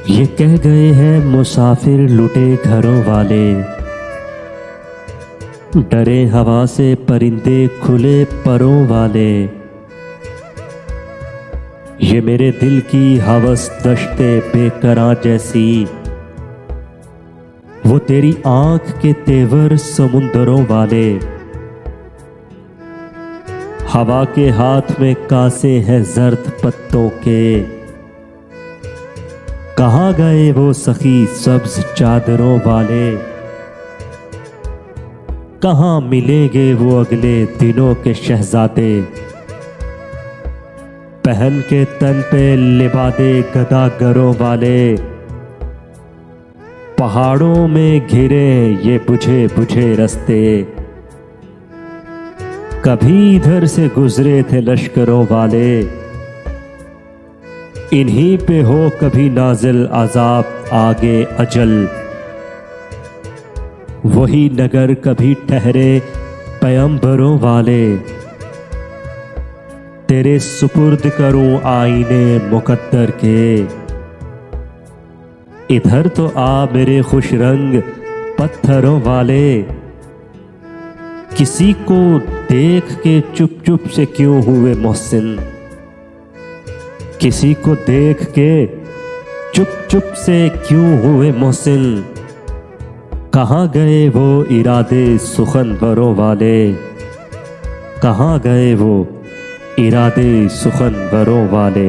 ये कह गए हैं मुसाफिर लुटे घरों वाले, डरे हवा से परिंदे खुले परों वाले। ये मेरे दिल की हवस दश्ते बेकरार जैसी, वो तेरी आंख के तेवर समुंदरों वाले। हवा के हाथ में कासे हैं जर्द पत्तों के, कहाँ गए वो सखी सब्ज चादरों वाले। कहाँ मिलेंगे वो अगले दिनों के शहजादे, पहन के तन पे लिबादे गदागरों वाले। पहाड़ों में घिरे ये बुझे बुझे रास्ते, कभी इधर से गुजरे थे लश्करों वाले। इन्हीं पे हो कभी नाजिल अजाब आगे अजल, वही नगर कभी ठहरे पैगंबरों वाले। तेरे सुपुर्द करूं आईने मुकद्दर के, इधर तो आ मेरे खुश रंग पत्थरों वाले। किसी को देख के चुप चुप से क्यों हुए मोहसिन, किसी को देख के चुप चुप से क्यों हुए मोहसिन। कहाँ गए वो इरादे सुखनवरों वाले, कहाँ गए वो इरादे सुखनवरों वाले।